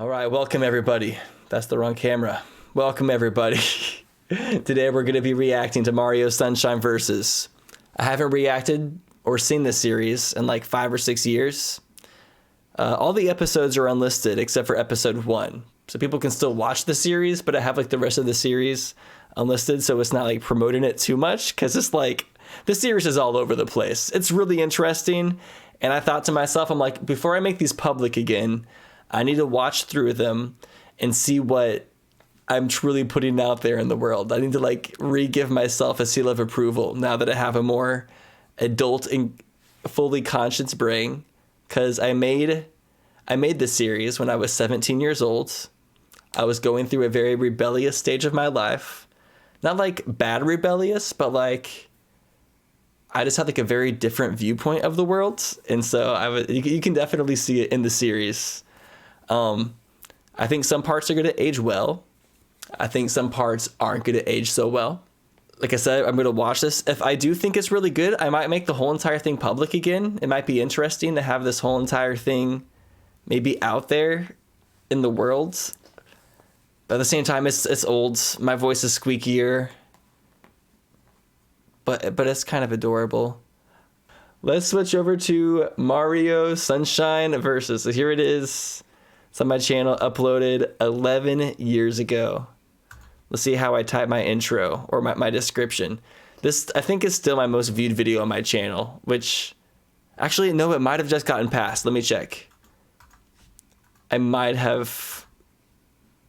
All right, welcome everybody. That's the wrong camera. Welcome everybody. Today we're going to be reacting to Mario Sunshine Versus. I haven't reacted or seen this series in like 5 or 6 years. All the episodes are unlisted except for episode 1. So people can still watch the series, but I have like the rest of the series unlisted, so it's not like promoting it too much because it's like the series is all over the place. It's really interesting, and I thought to myself, I'm like, before I make these public again, I need to watch through them and see what I'm truly putting out there in the world. I need to like re-give myself a seal of approval now that I have a more adult and fully conscious brain, because I made this series when I was 17 years old. I was going through a very rebellious stage of my life. Not like bad rebellious, but like I just had like a very different viewpoint of the world. And so you can definitely see it in the series. I think some parts are going to age well. I think some parts aren't going to age so well. Like I said, I'm going to watch this. If I do think it's really good, I might make the whole entire thing public again. It might be interesting to have this whole entire thing maybe out there in the world. But at the same time, it's old. My voice is squeakier. But it's kind of adorable. Let's switch over to Mario Sunshine Versus. So here it is. It's on my channel, uploaded 11 years ago. Let's see how I type my intro or my description. This, I think, is still my most viewed video on my channel, which actually, no, it might have just gotten passed. Let me check. I might have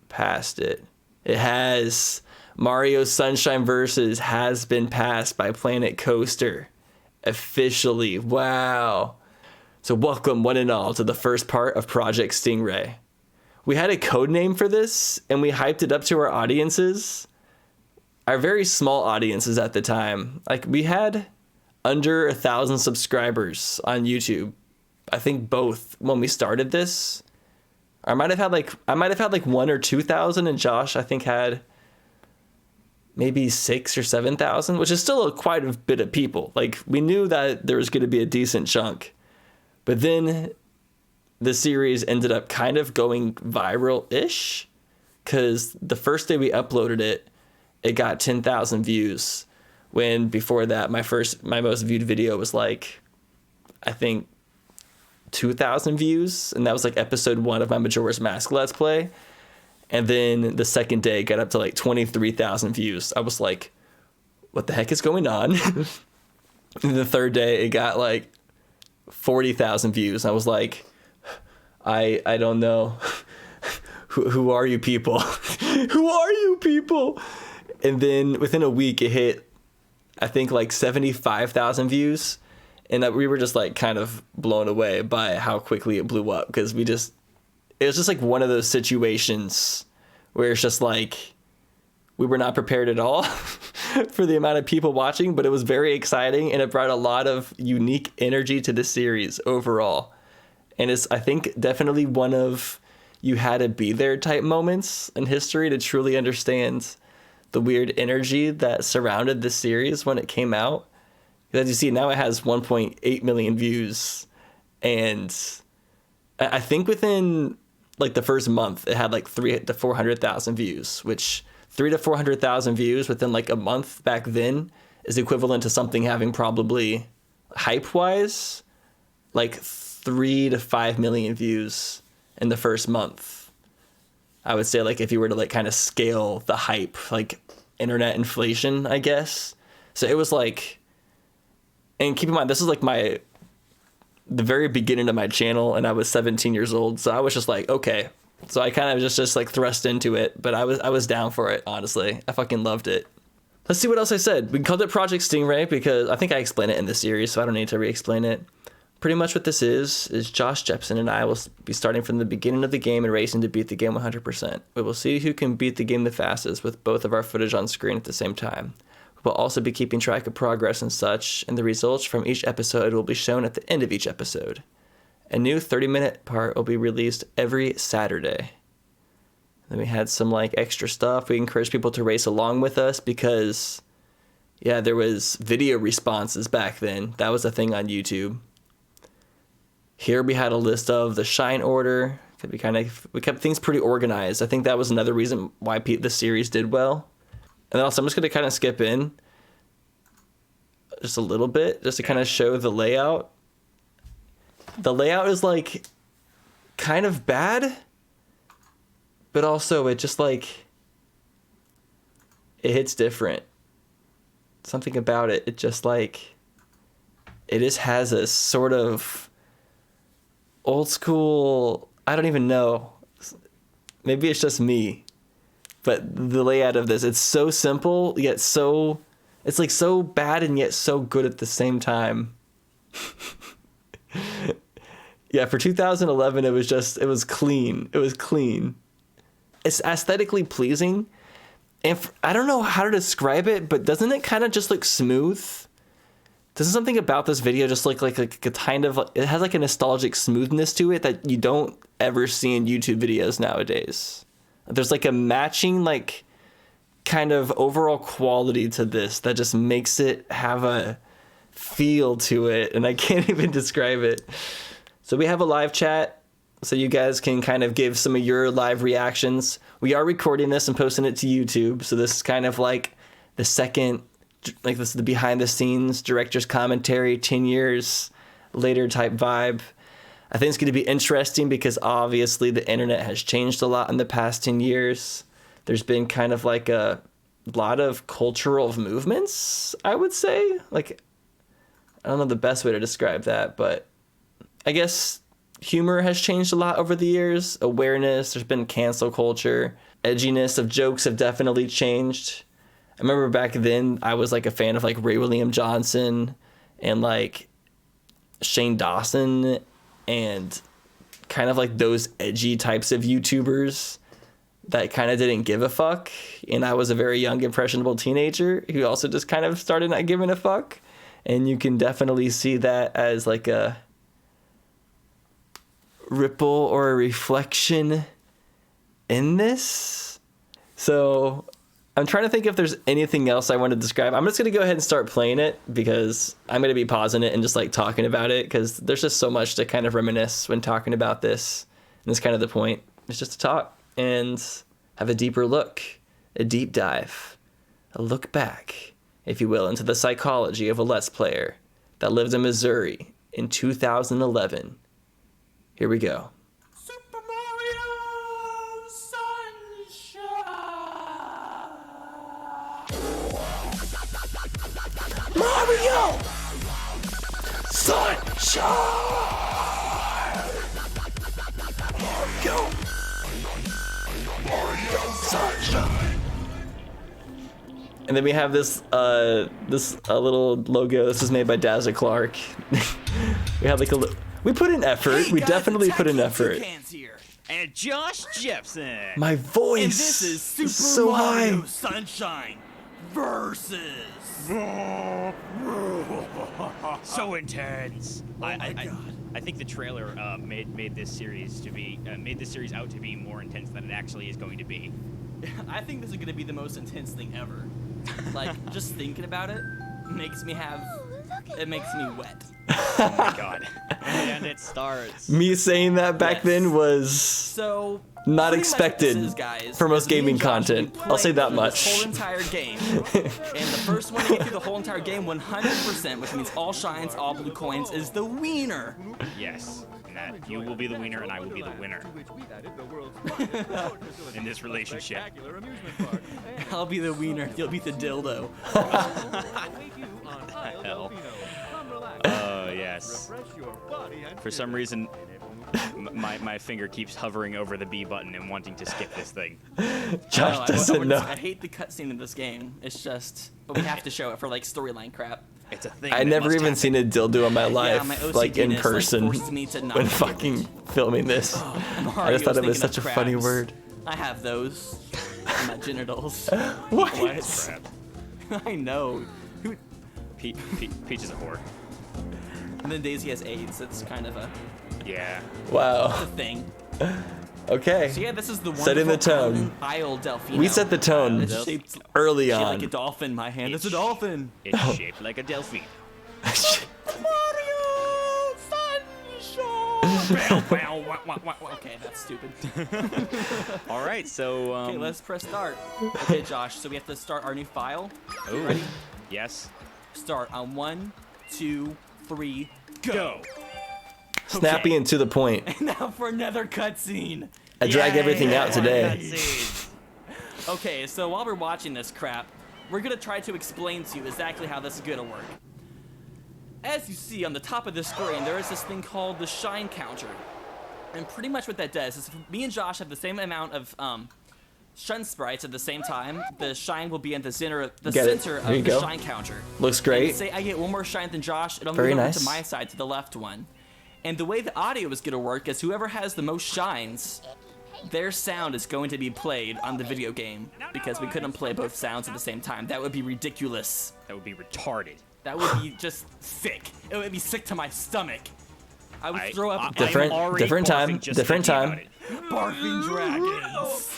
passed it. It has. Mario Sunshine Versus has been passed by Planet Coaster. Officially. Wow. So welcome one and all to the first part of Project Stingray. We had a code name for this and we hyped it up to our audiences. Our very small audiences at the time. Like we had under 1,000 subscribers on YouTube. I think both when we started this. I might have had like 1,000 or 2,000, and Josh I think had maybe 6,000 or 7,000, which is still quite a bit of people. Like we knew that there was going to be a decent chunk. But then the series ended up kind of going viral-ish, because the first day we uploaded it, it got 10,000 views. When before that, my most viewed video was like, I think 2,000 views, and that was like episode 1 of my Majora's Mask Let's Play. And then the second day got up to like 23,000 views. I was like, what the heck is going on? And the third day it got like 40,000 views. I was like, I don't know. Who are you people? Who are you people? And then within a week it hit, I think like 75,000 views. And we were just like kind of blown away by how quickly it blew up, because it was just like one of those situations where it's just like we were not prepared at all for the amount of people watching, but it was very exciting and it brought a lot of unique energy to the series overall. And it's, I think, definitely one of you had to be there type moments in history to truly understand the weird energy that surrounded this series when it came out. As you see, now it has 1.8 million views, and I think within like the first month it had like 300,000 to 400,000 views, which 300,000 to 400,000 views within like a month back then is equivalent to something having probably hype wise like 3 to 5 million views in the first month. I would say, like, if you were to like kind of scale the hype, like internet inflation, I guess. So it was like, and keep in mind, this is like the very beginning of my channel, and I was 17 years old. So I was just like, okay. So I kind of just like thrust into it, but I was down for it, honestly. I fucking loved it. Let's see what else I said. We called it Project Stingray because I think I explained it in the series, so I don't need to re-explain it. Pretty much what this is JoshJepson and I will be starting from the beginning of the game and racing to beat the game 100%. We will see who can beat the game the fastest with both of our footage on screen at the same time. We'll also be keeping track of progress and such, and the results from each episode will be shown at the end of each episode. A new 30-minute part will be released every Saturday. Then we had some like extra stuff. We encourage people to race along with us because, yeah, there was video responses back then. That was a thing on YouTube. Here we had a list of the shine order, We kept things pretty organized. I think that was another reason why the series did well. And then also I'm just going to kind of skip in just a little bit just to kind of show the layout. The layout is like kind of bad, but also it just like it hits different. Something about it, it just like it just has a sort of old school, I don't even know. Maybe it's just me. But the layout of this, it's so simple, yet so it's like so bad and yet so good at the same time. Yeah, for 2011 it was clean. It was clean. It's aesthetically pleasing. And I don't know how to describe it, but doesn't it kind of just look smooth? Doesn't something about this video just look like a kind of, it has like a nostalgic smoothness to it that you don't ever see in YouTube videos nowadays. There's like a matching like kind of overall quality to this that just makes it have a feel to it, and I can't even describe it. So we have a live chat, so you guys can kind of give some of your live reactions. We are recording this and posting it to YouTube, so this is kind of like the second, like this is the behind the scenes director's commentary 10 years later type vibe. I think it's going to be interesting because obviously the internet has changed a lot in the past 10 years. There's been kind of like a lot of cultural movements, I would say. Like, I don't know the best way to describe that, but I guess humor has changed a lot over the years. Awareness, there's been cancel culture. Edginess of jokes have definitely changed. I remember back then I was like a fan of like Ray William Johnson and like Shane Dawson and kind of like those edgy types of YouTubers that kind of didn't give a fuck. And I was a very young, impressionable teenager who also just kind of started not giving a fuck. And you can definitely see that as like a ripple or a reflection in this. So I'm trying to think if there's anything else I want to describe. I'm just going to go ahead and start playing it because I'm going to be pausing it and just like talking about it because there's just so much to kind of reminisce when talking about this. And that's kind of the point. It's just to talk and have a deeper look, a deep dive, a look back, if you will, into the psychology of a Let's Player that lived in Missouri in 2011. Here we go. Super Mario Sunshine! Mario Sunshine! Mario Sunshine! And then we have this little logo. This is made by Dazzler Clark. We have like we put in effort. Hey we guys, definitely put in effort. Here. And JoshJepson. My voice. And this is Super so Mario high. Sunshine versus. So intense. I think the trailer made this series out to be more intense than it actually is going to be. I think this is gonna be the most intense thing ever. Like, just thinking about it makes me wet. Oh my god. And it starts. Me saying that back Yes. then was So not pretty much expected what this is, guys, for most is me and gaming Josh, content. we I'll say that played much. This whole entire game, and the first one to get through the whole entire game 100%, which means all shines, all blue coins, is the wiener. Yes. And that you will be the wiener and I will be the winner. In this relationship. I'll be the wiener, you'll be the dildo. Hell. Oh, yes. For some reason, my finger keeps hovering over the B button and wanting to skip this thing. Josh doesn't know. I hate the cutscene in this game. It's just, but we have to show it for like storyline crap. It's a thing. I that never must even happen. seen a dildo in my Yeah, life, my like in OCD-ness, person, forces me to not when look at fucking it. filming this. I Mario's just thought it was thinking such a of funny crabs. word. I have those in my genitals. What? Crap. I know. Peach is a whore. And then Daisy has AIDS. It's kind of a Yeah. Wow. thing. Okay. So yeah, this is the Setting the wonderful tone. Island Isle Delfino. We set the tone It's shaped early like on. a dolphin. My hand is a dolphin. It's shaped like a delphine. Mario Sunshine! Okay, that's stupid. All right, so Okay, let's press start. Okay, Josh, so we have to start our new file. Ooh. Ready? Yes. Start on 1, 2, 3, go. Go. Snappy and to the point. Now for another cutscene. I drag everything out today. Cutscenes. Okay, so while we're watching this crap, we're gonna try to explain to you exactly how this is gonna work. As you see on the top of the screen, there is this thing called the shine counter. And pretty much what that does is if me and Josh have the same amount of shine sprites at the same time, the shine will be in the center of Get it. the Here you go. shine counter. Looks And great. say I get one more shine than Josh, it'll Very move over nice. to my side, to the left one. And the way the audio is gonna work is whoever has the most shines, their sound is going to be played on the video game, because we couldn't play both sounds at the same time. That would be ridiculous. That would be retarded. That would be just sick. It would be sick to my stomach. I would throw up I'm Different- already different barfing time, just different thinking time. about it. barfing dragons.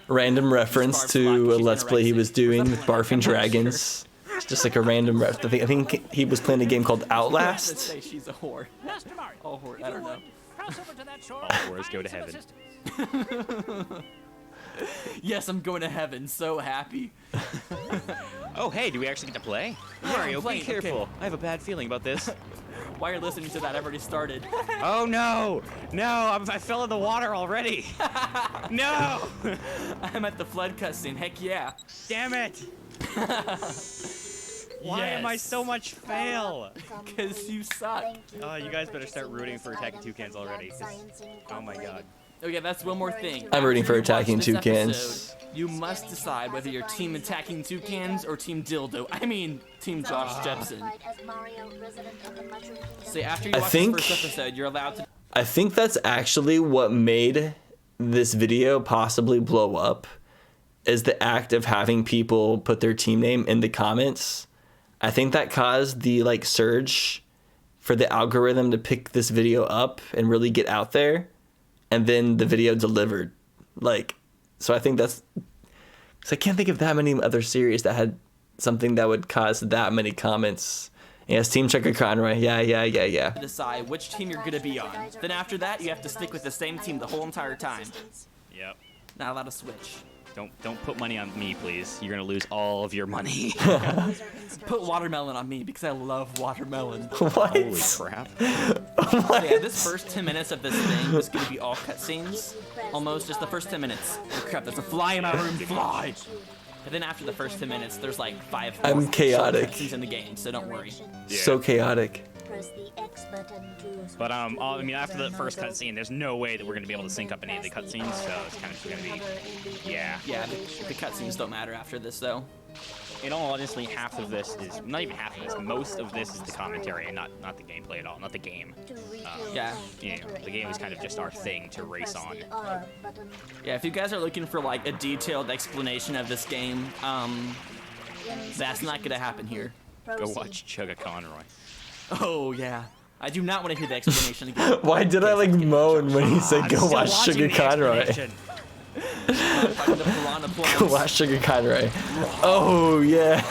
Random reference Barf's to luck, a she's Let's Play he was anorexic. doing Was with that planned? Barfing I'm not sure. Dragons. It's just like a random ref. I think he was playing a game called Let's Outlast. say she's a whore. Master Mario, Oh, whore. I don't know. cross over to that shore. All whores go to Some heaven. assistance. Yes, I'm going to heaven. So happy. Oh, hey, do we actually get to play? Mario, be playing, okay. careful. I have a bad feeling about this. While you're listening to that, I've already started. Oh no! No, I fell in the water already. No! I'm at the flood cutscene. Heck yeah. Damn it! Why am I Yes. so much fail? Because you suck. Oh, you guys better start rooting for attacking toucans already. 'Cause- Oh my god. Okay, that's one more thing. I'm rooting for After you watch attacking this toucans. episode, you must decide whether you're team attacking toucans or team dildo. I mean, team JoshJepson. See, after you I watch think- this first episode, you're allowed to. I think that's actually what made this video possibly blow up, is the act of having people put their team name in the comments. I think that caused the like surge for the algorithm to pick this video up and really get out there, and then the video delivered. Like, so I think that's, because I can't think of that many other series that had something that would cause that many comments. Yes, Team Checker Conroy. Yeah. Decide which team you're gonna be on. Then after that, you have to stick with the same team the whole entire time. Yep. Not allowed to switch. Don't put money on me, please. You're gonna lose all of your money. Put watermelon on me because I love watermelon. What? Holy crap. So yeah, this first 10 minutes of this thing is gonna be all cutscenes. Almost just the first 10 minutes. Oh crap, there's a fly in my room, fly! And then after the first 10 minutes, there's like 5 I'm short chaotic. cutscenes in the game, so don't worry. So chaotic. Press the X button to But I mean, after the first cutscene, there's no way that we're gonna be able to sync up any of the cutscenes, so it's kind of gonna be, yeah. Yeah, the cutscenes don't matter after this though. In all honesty, half of this is not even half of this. Most of this is the commentary and not the gameplay at all, not the game. Yeah. You know, the game is kind of just our thing to race on. Yeah, if you guys are looking for like a detailed explanation of this game, that's not gonna happen here. Go watch Chugga Conroy. Oh yeah. I do not want to hear the explanation again. Why did I like moan when he said I'm go still watch watching Sugar the Conroy? explanation. Fighting the piranha Go plants. watch Sugar Conroy. Oh yeah.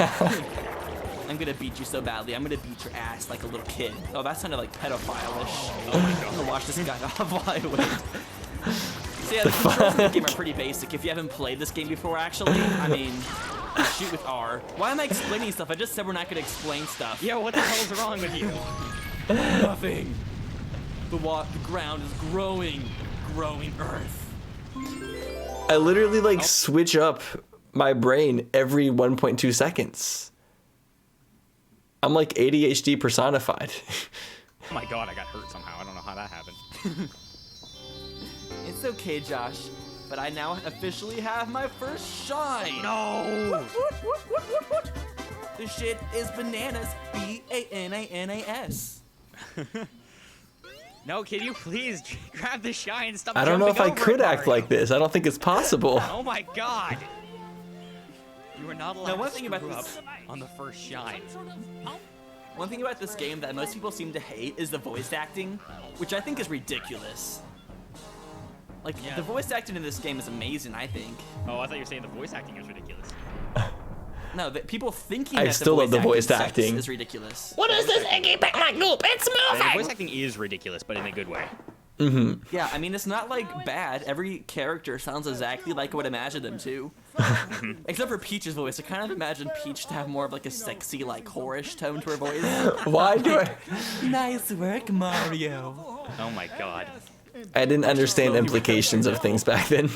I'm gonna beat you so badly. I'm gonna beat your ass like a little kid. Oh, that sounded like pedophile-ish. Oh my I'm gonna god. watch this guy off while I wait. So yeah, the controls in the game are pretty basic. If you haven't played this game before, actually, I mean, you shoot with R. Why am I explaining stuff? I just said we're not gonna explain stuff. Yo, what the hell's wrong with you? Nothing. The ground is growing earth. I literally like switch up my brain every 1.2 seconds. I'm like ADHD personified. Oh my god, I got hurt somehow. I don't know how that happened. It's okay, Josh, but I now officially have my first shine. No! This shit is bananas. B-A-N-A-N-A-S. No, can you please grab the shine and stop I don't know if jumping I over could it, act Mario? like this. I don't think it's possible. Oh my god! You are not allowed one to thing about screw up this- on the first shine. One thing about this game that most people seem to hate is the voice acting, which I think is ridiculous. Like, Yeah. the voice acting in this game is amazing, I think. Oh, I thought you were saying the voice acting is ridiculous. No, people thinking I that still love the voice sucks acting. is ridiculous. What is this Iggy Pig goop? It's The moving! voice acting is ridiculous, but in a good way. Yeah, I mean, it's not like bad. Every character sounds exactly like I would imagine them to. Except for Peach's voice. I kind of imagine Peach to have more of like a sexy, like whorish tone to her voice. Why do I? Nice work, Mario. Oh my god. I didn't understand implications of things back then.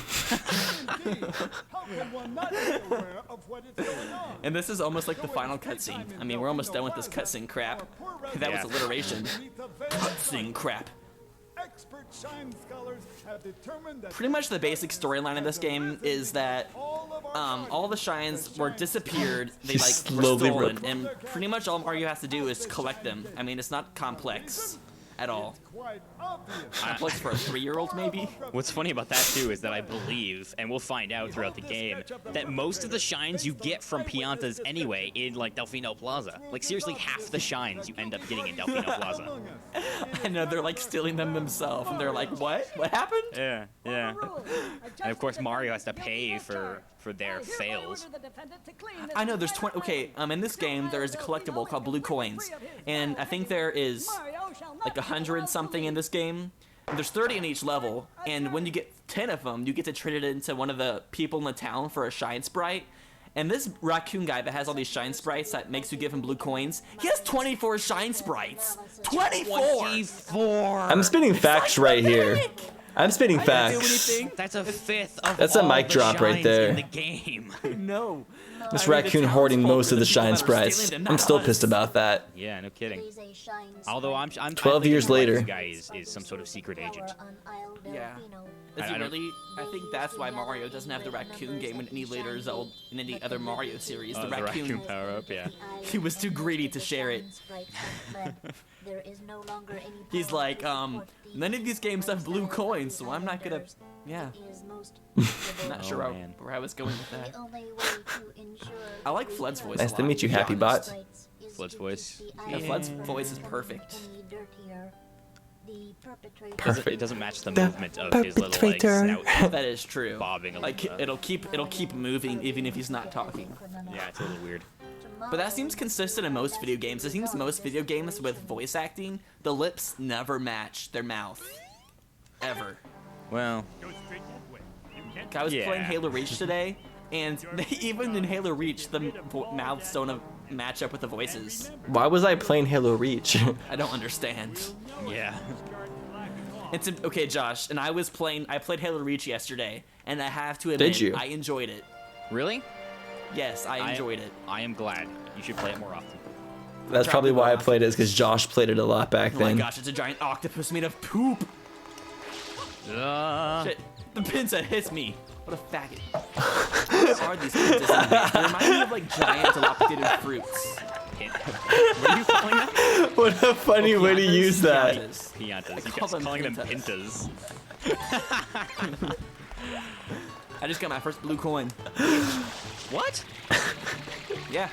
And this is almost like the final cutscene. I mean, we're almost done with this cutscene crap. That was Yeah. alliteration. Cutscene crap. Pretty much the basic storyline of this game is that all the shines were disappeared. They You like were slowly stolen, rip- and pretty much all Mario has to do is collect them. I mean, it's not complex at all. Complex for a 3-year-old, maybe. What's funny about that too is that I believe, and we'll find out throughout the game, that most of the shines you get from Piantas anyway in like Delfino Plaza. Like seriously, half the shines you end up getting in Delfino Plaza. I know they're like stealing them themselves, and they're like, "What? What happened?" Yeah, yeah. And of course Mario has to pay for their fails. I know there's 20. Okay, in this game there is a collectible called Blue Coins, and I think there is like 100 something in this game. And there's 30 in each level, and when you get 10 of them, you get to trade it into one of the people in the town for a shine sprite. And this raccoon guy that has all these shine sprites that makes you give him blue coins, he has 24 shine sprites. 24. I'm spitting facts right here. I'm spitting I didn't do facts. anything. That's a fifth of That's a all mic the drop right shines there. in the game. No. This I mean, raccoon it's hoarding Townsfolk most are of the people shine that are stealing sprites. them, I'm not still us. pissed about that. Yeah, no kidding. Is a shine Although I'm 12 years later. This guy is some sort of secret agent. Yeah. I Is he don't- really? I think that's why Mario doesn't have the raccoon game in any later Zelda, in any other Mario series. The The raccoon raccoon, power up, yeah. he was too greedy to share it. He's like, none of these games have blue coins, so I'm not gonna. Yeah, I'm not sure Oh, man. where I was going with that. I like Flood's voice. Nice a to lot, meet you, be Happy honest. Bot. Flood's voice. Yeah, Flood's voice is perfect. Perfect. It doesn't match the The movement of his little like perpetrator. snout. That is true. Bobbing a Like little bit. it'll keep moving even if he's not talking. Yeah, it's a little weird. But that seems consistent in most video games. It seems most video games with voice acting, the lips never match their mouth. Ever. Well, I was Yeah. playing Halo Reach today, and even in Halo Reach, the mouths don't match up with the voices. Why was I playing Halo Reach? I don't understand. yeah. Okay, Josh, and I played Halo Reach yesterday, and I have to admit, Did you? I enjoyed it. Really? Yes, I enjoyed it. I am glad. You should play it more often. That's probably why I played it, is because Josh played it a lot back Oh my then. gosh, it's a giant octopus made of poop. Shit, the pinza hits me. What a faggot. What are these pizzas anyways? They remind me of like giant dilapidated fruits. What are you calling them? What a funny way to Piantas? use that. Piantas. Piantas. You call kept them calling them pintas. pintas. I just got my first blue coin. What? Yeah,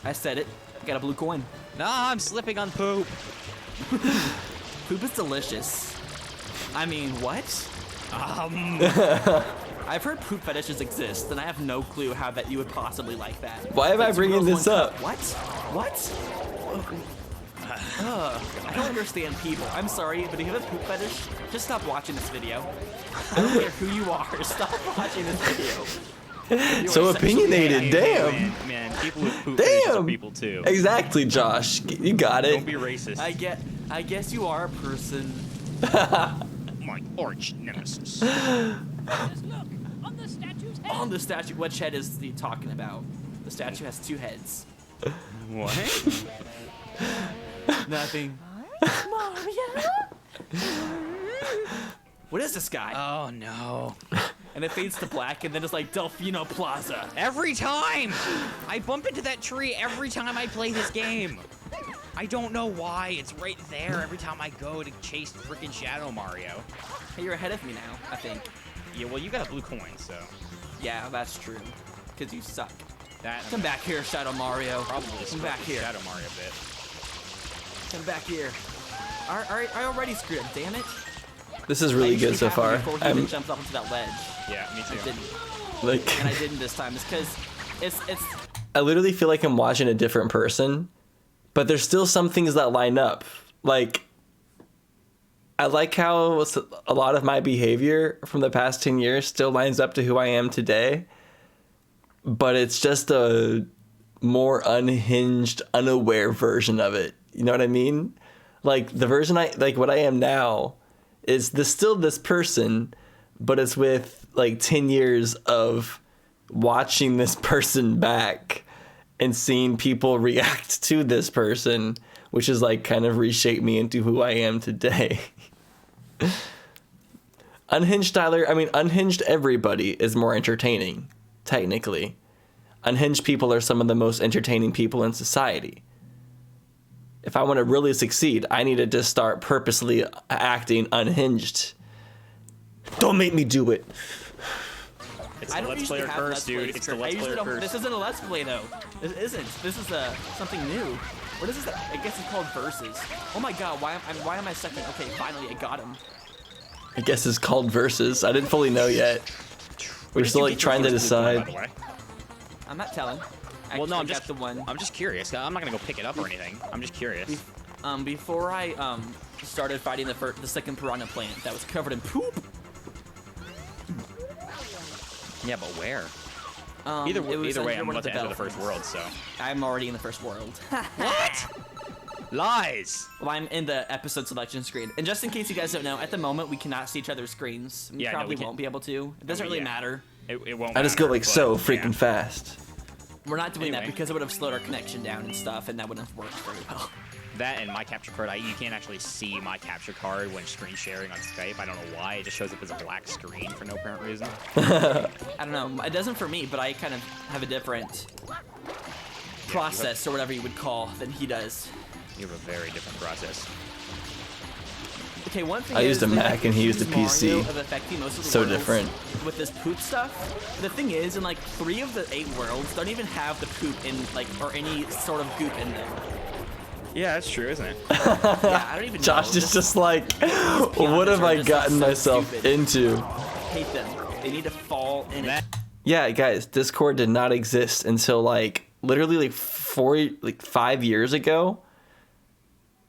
I said it. I got a blue coin. Nah, I'm slipping on poop. Poop is delicious. I mean, what? I've heard poop fetishes exist, and I have no clue how that you would possibly like that. Why am I Like, two bringing girls, this one up? cup. What? I don't understand people. I'm sorry, but if you have a poop fetish, just stop watching this video. I don't care who you are. Stop watching this video. You So are sexually opinionated, active. damn. Man, people with poop fetishes are Damn. people too. Exactly, Josh. You got Don't it. be racist. I guess you are a person. My arch nemesis. Just look on the statue's head. On the statue, which head is he talking about? The statue has 2 heads. What? Nothing. Mario? What is this guy? Oh no. And it fades to black, and then it's like Delfino Plaza. Every time! I bump into that tree every time I play this game. I don't know why. It's right there every time I go to chase freaking Shadow Mario. Hey, you're ahead of me now, I think. Yeah, well, you got a blue coin, so Yeah, that's true. Because you suck. that Come back here, Shadow Mario. probably Come back here. Shadow Mario a bit. Come back here. I already screwed up, damn it. This is really good so far. Before he I'm even jumps off into that ledge. Yeah, me I too. didn't. like, And I didn't this time. It's because it's I literally feel like I'm watching a different person, but there's still some things that line up. Like, I like how a lot of my behavior from the past 10 years still lines up to who I am today, but it's just a more unhinged, unaware version of it. You know what I mean? Like, the version what I am now is still this person, but it's with like 10 years of watching this person back and seeing people react to this person, which is like kind of reshaped me into who I am today. Unhinged unhinged everybody is more entertaining, technically. Unhinged people are some of the most entertaining people in society. If I want to really succeed, I need to just start purposely acting unhinged. Don't make me do it. It's the Let's Player curse, dude. It's the Let's Player curse. This isn't a Let's Play, though. This isn't. This is something new. What is this? I guess it's called Versus. Oh my god, why am I second? Okay, finally, I got him. I guess it's called Versus. I didn't fully know yet. We're still like trying to decide. I'm not telling. Well, no, I'm just curious. I'm not gonna go pick it up or anything. I'm just curious. Before I started fighting the second piranha plant that was covered in poop. Yeah, but where? Either way, I'm about to enter the first world, so. I'm already in the first world. What? Lies! Well, I'm in the episode selection screen. And just in case you guys don't know, at the moment, we cannot see each other's screens. We probably won't be able to. It doesn't really matter. It won't I just go like so freaking fast. We're not doing that because it would have slowed our connection down and stuff, and that wouldn't have worked very well. That and my capture card, you can't actually see my capture card when screen sharing on Skype. I don't know why. It just shows up as a black screen for no apparent reason. I don't know. It doesn't for me, but I kind of have a different process, or whatever you would call, than he does. You have a very different process. Okay, one thing I used a Mac and he used a PC. So different. With this poop stuff. The thing is, in like 3 of the 8 worlds, don't even have the poop in or any sort of goop in them. Yeah, that's true, isn't it? Yeah, I don't even know. Josh is just like, what have I gotten myself into? I hate them. They need to fall in it. Yeah, guys, Discord did not exist until like literally like 5 years ago.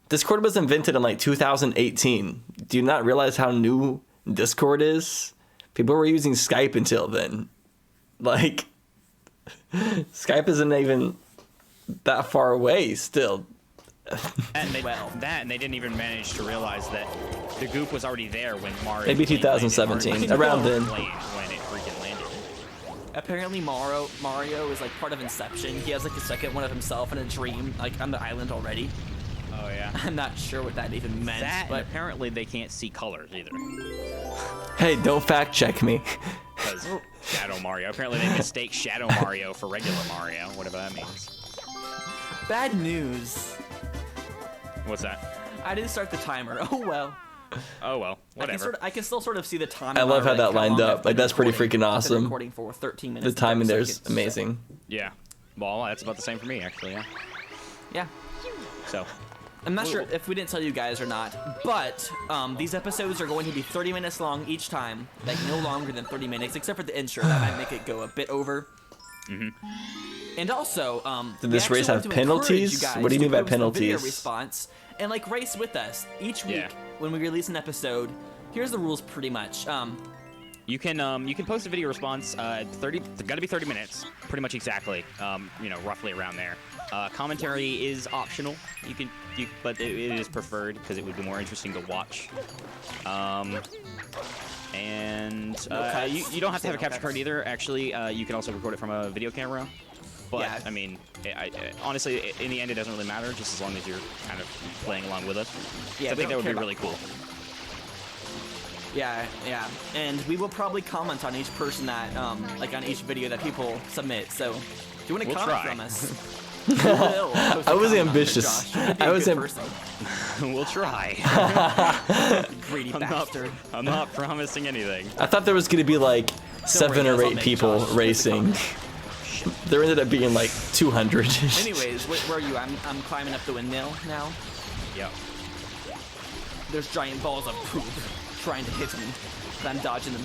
Discord was invented in like 2018. Do you not realize how new Discord is? People were using Skype until then. Like, Skype isn't even that far away still. And they didn't even manage to realize that the goop was already there when Mario. Maybe 2017, around then. When it freaking landed. Apparently Mario is like part of Inception. He has like a second one of himself in a dream, like on the island already. Oh yeah. I'm not sure what that even meant. But But apparently they can't see colors either. Hey, don't fact check me. Because Shadow Mario. Apparently they mistake Shadow Mario for regular Mario, whatever that means. bad news. What's that? I didn't start the timer. Oh well. Oh well, whatever. I can still sort of see the time. I love how that lined up. Like, that's pretty freaking awesome. Recording for 13 minutes. The timing there's seconds, amazing. Yeah. Well, that's about the same for me, actually, yeah. Yeah. So. I'm not sure if we didn't tell you guys or not, but these episodes are going to be 30 minutes long each time, like no longer than 30 minutes, except for the intro. That might make it go a bit over. Mm-hmm. And also, did this race have penalties? What do you mean by penalties? Video response and like race with us each week when we release an episode. Here's the rules, pretty much. You can post a video response. 30. It's got to be 30 minutes, pretty much exactly. You know, roughly around there. Commentary is optional. But it is preferred because it would be more interesting to watch. And you don't have to have a capture card either. Actually, you can also record it from a video camera. But Yeah. I mean, honestly, in the end, it doesn't really matter, just as long as you're kind of playing along with us. Yeah, So I think that would be really cool. Yeah, yeah. And we will probably comment on each person that, like on each video that people submit. So if you want to comment from us, we will post a I was comment on it, ambitious. Josh. You'd be I a was good person. We'll try. Greedy bastard. I'm not promising anything. I thought there was going to be like 7 or I'll 8 make people Josh racing. There ended up being like 200. Anyways, where are you? I'm climbing up the windmill now. Yep. There's giant balls of poop trying to hit me, but I'm dodging them.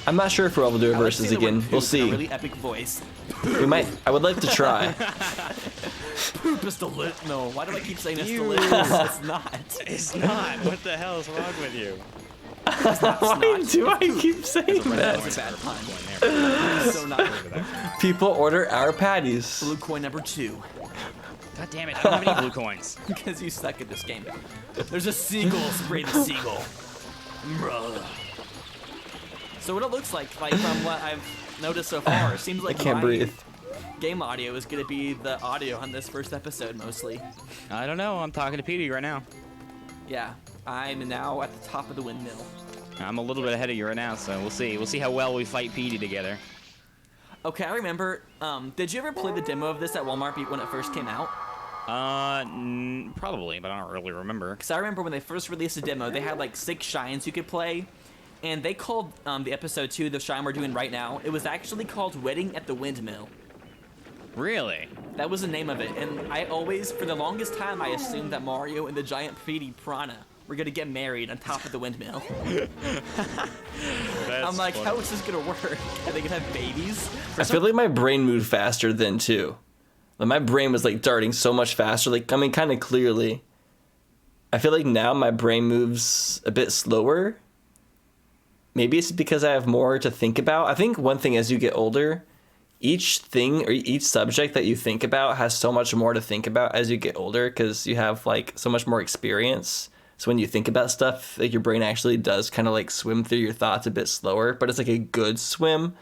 I'm not sure if we'll do a I like versus saying the word again. We'll poop in a see. really epic voice. We might. I would like to try. Poop is delicious. No, why do I keep saying it's Ew. delicious? It's not. It's not. What the hell is wrong with you? Why do I keep saying That that? was a bad pun. There. So not. People order our patties. Blue coin number 2. God damn it! I don't have any blue coins. Because you suck at this game. There's a seagull. Spray the seagull. Bruh. So what it looks like from what I've noticed so far, it seems like I can't my breathe. game audio is going to be the audio on this first episode mostly. I don't know. I'm talking to Petey right now. Yeah, I'm now at the top of the windmill. I'm a little bit ahead of you right now, so we'll see. We'll see how well we fight Petey together. Okay, I remember. Did you ever play the demo of this at Walmart when it first came out? Probably, but I don't really remember. Because I remember when they first released the demo, they had like 6 shines you could play. And they called the episode 2, the shine we're doing right now, it was actually called Wedding at the Windmill. Really? That was the name of it. And I always, for the longest time, I assumed that Mario and the giant Petey Piranha were going to get married on top of the windmill. I'm like, funny. how is this going to work? Are they going to have babies? I feel like my brain moved faster then too. Like my brain was like darting so much faster. Like, I mean, kind of clearly. I feel like now my brain moves a bit slower. Maybe it's because I have more to think about. I think one thing as you get older, each thing or each subject that you think about has so much more to think about as you get older because you have like so much more experience. So when you think about stuff, like your brain actually does kind of like swim through your thoughts a bit slower, but it's like a good swim.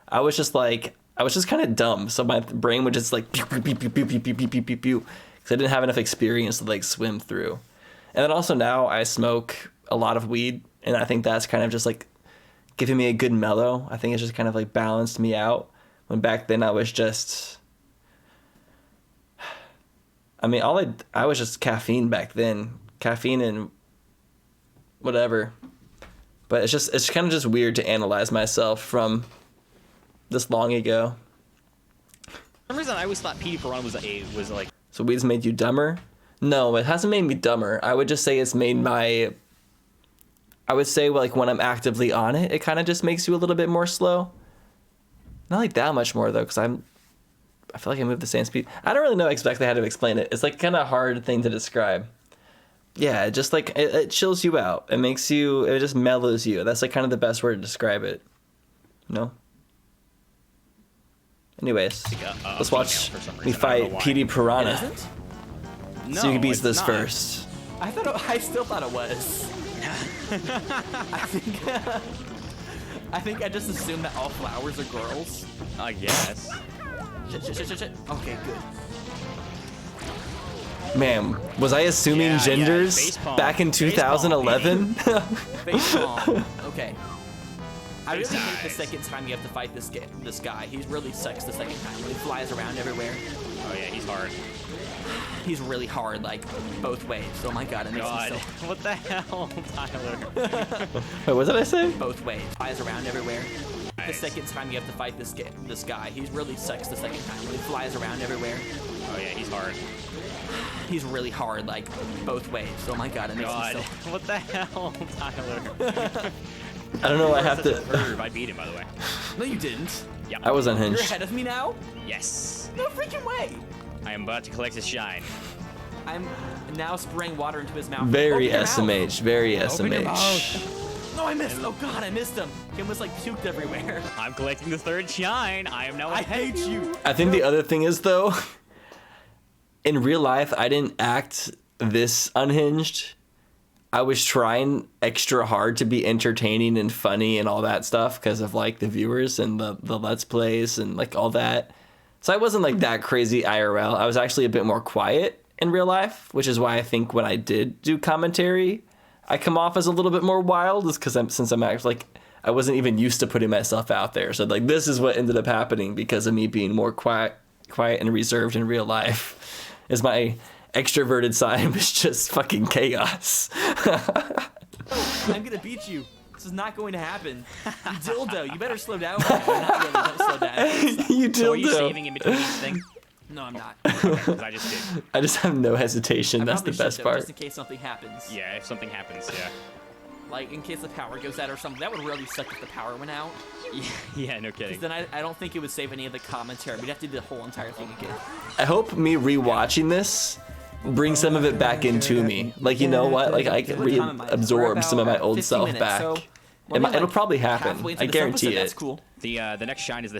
I was just kind of dumb. So my brain would just like pew, pew, pew, pew, pew, pew, pew, pew, pew, pew, because I didn't have enough experience to like swim through. And then also now I smoke a lot of weed, and I think that's kind of just like giving me a good mellow. I think it's just kind of like balanced me out. When back then I was just, I mean, I was just caffeine back then. Caffeine and whatever. But it's kind of just weird to analyze myself from this long ago. For some reason, I always thought Petey Piranha was like. So weed's made you dumber? No, it hasn't made me dumber. I would just say it's made I would say like when I'm actively on it, it kind of just makes you a little bit more slow. Not like that much more though, because I feel like I move the same speed. I don't really know exactly how to explain it. It's like kind of a hard thing to describe. Yeah, just like it chills you out. It just mellows you. That's like kind of the best word to describe it. No? Anyways, let's watch me fight Petey Piranha. It isn't? No, So you can beat it's this not. first. I still thought it was. I think I just assumed that all flowers are girls. I guess. Shit. Okay, good. Man, was I assuming Yeah, genders face palm. back in Face palm, 2011? Face palm. Okay. I really Face hate the eyes. second time you have to fight this guy. He really sucks the second time when he flies around everywhere. Oh yeah, he's hard. He's really hard, like, both ways. Oh my god, it makes God, me so... what the hell, Tyler? Wait, what did I say? Both ways. Flies around everywhere. The Nice. second time you have to fight this guy, he really sucks the second time when he flies around everywhere. Oh yeah, he's hard. He's really hard, like, both ways. Oh my god, it makes God, me so... what the hell, Tyler? I don't know. I have Such a to. perv. I beat him, by the way. No, you didn't. Yeah. I was You're unhinged. ahead of me now? Yes. No freaking way. I am about to collect his shine. I'm now spraying water into his mouth. Very Open your mouth. SMH. Very Open your SMH. No, I missed. Oh god, I missed him. He almost like puked everywhere. I'm collecting the third shine. I am now. I hate you. I think the other thing is though, in real life, I didn't act this unhinged. I was trying extra hard to be entertaining and funny and all that stuff because of like the viewers and the Let's Plays and like all that. So I wasn't like that crazy IRL. I was actually a bit more quiet in real life, which is why I think when I did do commentary, I come off as a little bit more wild, is because since I'm actually like, I wasn't even used to putting myself out there. So like this is what ended up happening because of me being more quiet and reserved in real life. Is my extroverted side was just fucking chaos. I'm gonna beat you. This is not going to happen. You dildo, you better slow down. Not really, don't slow down. You So are you dildo. saving in between each thing? No, I'm not. 'Cause I just did. I just have no hesitation. I That's the probably best should, though, part. just in case something happens. Yeah, if something happens, yeah. Like, in case the power goes out or something. That would really suck if the power went out. Yeah, no kidding. Because then I don't think it would save any of the commentary. We'd have to do the whole entire thing again. I hope me rewatching this brings some of it back into me. Like, you know what? Like, I can reabsorb some of my old self back. So It'll probably happen. I guarantee it. That's cool. The next shine is the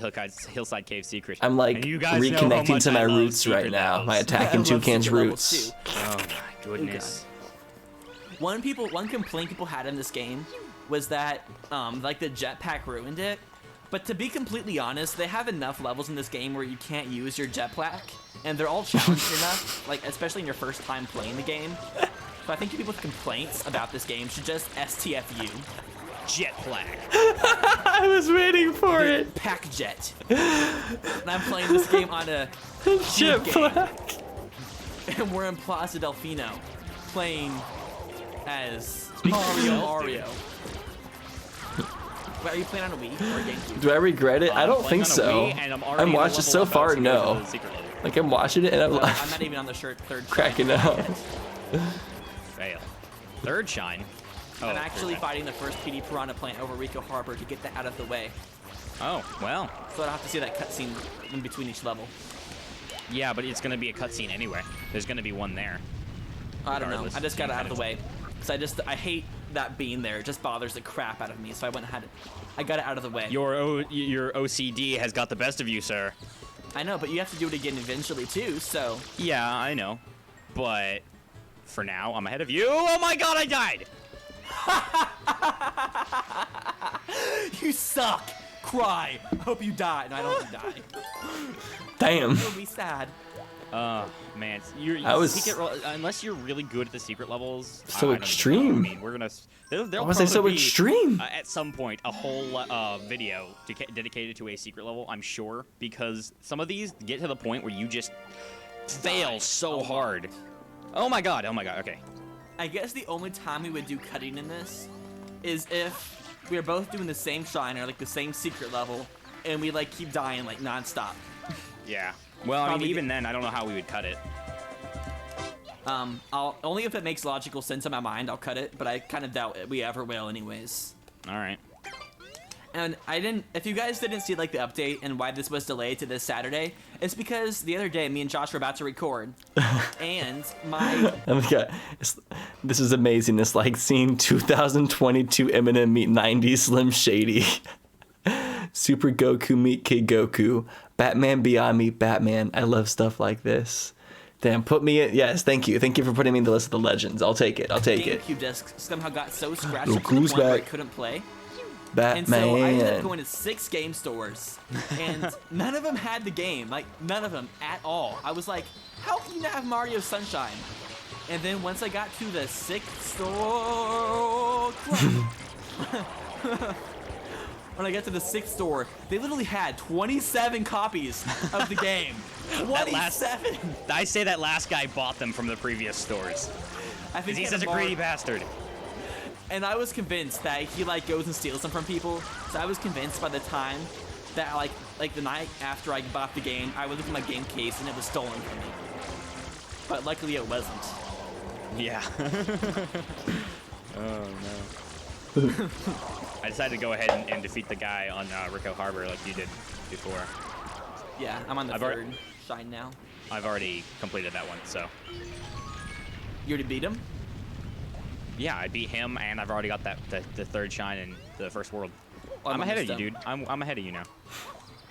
Hillside Cave Secret. I'm like And you guys know how reconnecting much to my I love roots right secret now. levels. My attacking I love toucan's secret levels, roots. Oh my goodness. One complaint people had in this game was that like the jetpack ruined it. But to be completely honest, they have enough levels in this game where you can't use your jetpack, and they're all challenging enough, like especially in your first time playing the game. So I think people with complaints about this game should just STFU. Jetpack. I was waiting for it. Pack jet. And I'm playing this game on a cheap game. Jetpack. And we're in Plaza Delfino playing as Mario. Wait, are you playing on a Wii or a GameCube? Do I regret it? I don't Playing think on a so. Wii, and I'm already I'm in a watching level so about far. to go to No. the secret level. Like I'm watching it and I'm I'm not even on the third cracking shine up. yet. Fail. Third shine. Oh, I'm third actually shine. fighting the first PD Piranha plant over Rico Harbor to get that out of the way. Oh, well. So I don't have to see that cutscene in between each level. Yeah, but it's gonna be a cutscene anyway. There's gonna be one there. I don't know. Regardless, I just got it out of the it's- way. Because I hate that being there. It just bothers the crap out of me. So I went and had it. I got it out of the way. Your OCD has got the best of you, sir. I know, but you have to do it again eventually too, so. Yeah, I know. But for now, I'm ahead of you. Oh my god, I died! You suck! Cry! I hope you die. No, I don't die. Damn. You'll be sad. Man, unless you're really good at the secret levels. So I don't even know. extreme. I mean, we're gonna. There'll Why was I so probably be, extreme? At some point, a whole video dedicated to a secret level. I'm sure, because some of these get to the point where you just fail so hard. Oh my god! Oh my god! Okay. I guess the only time we would do cutting in this is if we are both doing the same shine or like the same secret level, and we like keep dying like nonstop. Yeah. Well, I mean, Probably even then, I don't know how we would cut it. I'll only if it makes logical sense in my mind I'll cut it, but I kind of doubt we ever will anyways. All right. And if you guys didn't see like the update and why this was delayed to this Saturday, it's because the other day me and Josh were about to record, and my Oh my god. This is amazing. It's like seeing 2022 Eminem meet 90s Slim Shady. Super Goku meet Kid Goku. Batman Beyond meet Batman. I love stuff like this. Damn, put me in. Yes, thank you. Thank you for putting me in the list of the legends. I'll take it. I'll take it. GameCube disc somehow got so scratched Look to the who's point where I back. couldn't play. Batman. And so I ended up going to 6 game stores, and none of them had the game. Like, none of them at all. I was like, how can you not have Mario Sunshine? And then once I got to the 6th store... when I got to the 6th store, they literally had 27 copies of the game. 27! I say that last guy bought them from the previous stores. I think He's he had such a them greedy all- bastard. And I was convinced that he like goes and steals them from people. So I was convinced by the time that like the night after I bought the game, I would look at my game case and it was stolen from me. But luckily it wasn't. Yeah. Oh no. I decided to go ahead and defeat the guy on Rico Harbor like you did before. Yeah, I'm on the I've third already- shine now. I've already completed that one, so. You already beat him? Yeah, I beat him, and I've already got the third shine in the first world. Oh, I'm ahead of you, almost dude. I'm ahead of you now.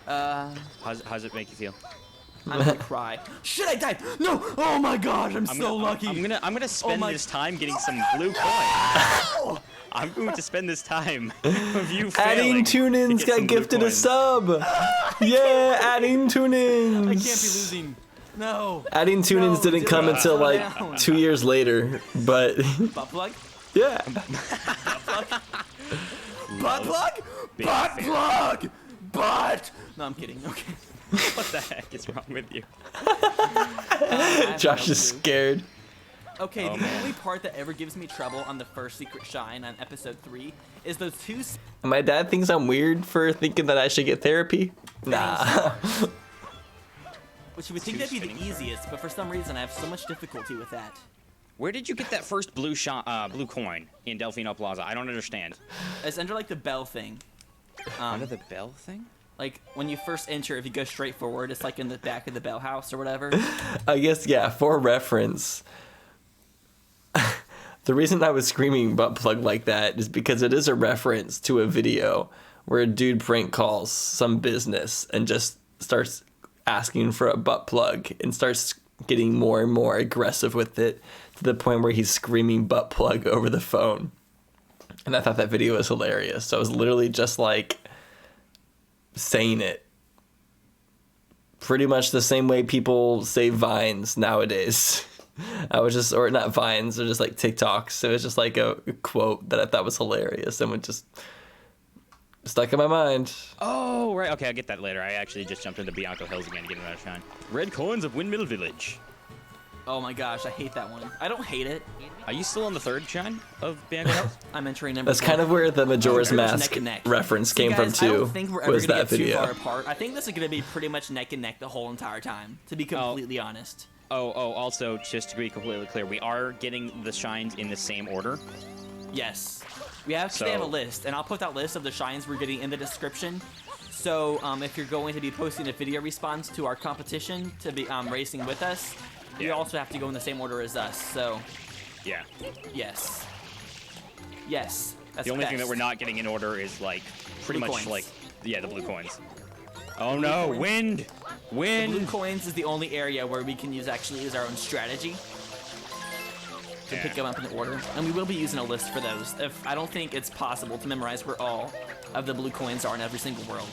done. How's it make you feel? I'm gonna cry. Shit, I died! No! Oh my god, I'm so lucky! I'm gonna spend my- this time getting some blue coins. I'm going to spend this time of you failing Adding to tune-ins get got some blue gifted a coins. sub. Yeah, adding tune-ins. I can't be losing. No. Adding tune-ins No, didn't come dude, until slow like down. 2 years later, but Butt plug? yeah. Butt plug? Big Butt fan. plug! Butt! No, I'm kidding. Okay. What the heck is wrong with you? I have Josh no is clue. scared. Okay, Oh, the man. only part that ever gives me trouble on the first secret shine on episode 3 is those two My dad thinks I'm weird for thinking that I should get therapy. Nah. which you would think that'd be the easiest, but for some reason I have so much difficulty with that. Where did you get that first blue coin in Delfino Plaza? I don't understand. It's under like the bell thing. Under the bell thing? Like when you first enter, if you go straight forward, it's like in the back of the bell house or whatever. I guess, yeah, for reference, the reason I was screaming butt plug like that is because it is a reference to a video where a dude prank calls some business and just starts asking for a butt plug and starts getting more and more aggressive with it to the point where he's screaming butt plug over the phone. And I thought that video was hilarious. So I was literally just like saying it pretty much the same way people say Vines nowadays. I was just, or not Vines, or just like TikToks. It was just like a quote that I thought was hilarious and would just stuck in my mind. Oh, right. Okay, I'll get that later. I actually just jumped into Bianco Hills again to get another shine. Red coins of Windmill Village. Oh my gosh, I hate that one. I don't hate it. Are you still on the third shine of Bianco Hills? I'm entering number That's four. kind of where the Majora's Pretty much Mask neck and neck. reference See, came guys, from I too. don't think we're ever Was gonna that get too video? far apart. I think this is gonna be pretty much neck and neck the whole entire time. To be completely honest. Also, just to be completely clear, we are getting the shines in the same order. Yes. We actually have a list, and I'll put that list of the shines we're getting in the description. So if you're going to be posting a video response to our competition to be racing with us, you also have to go in the same order as us. So Yeah. yes. Yes. That's The only thing that best. we're not getting in order is like pretty Blue much coins. like the blue coins. Oh no, wind! The Wind! blue coins is the only area where we can use our own strategy to pick them up in order, and we will be using a list for those. I don't think it's possible to memorize where all of the blue coins are in every single world,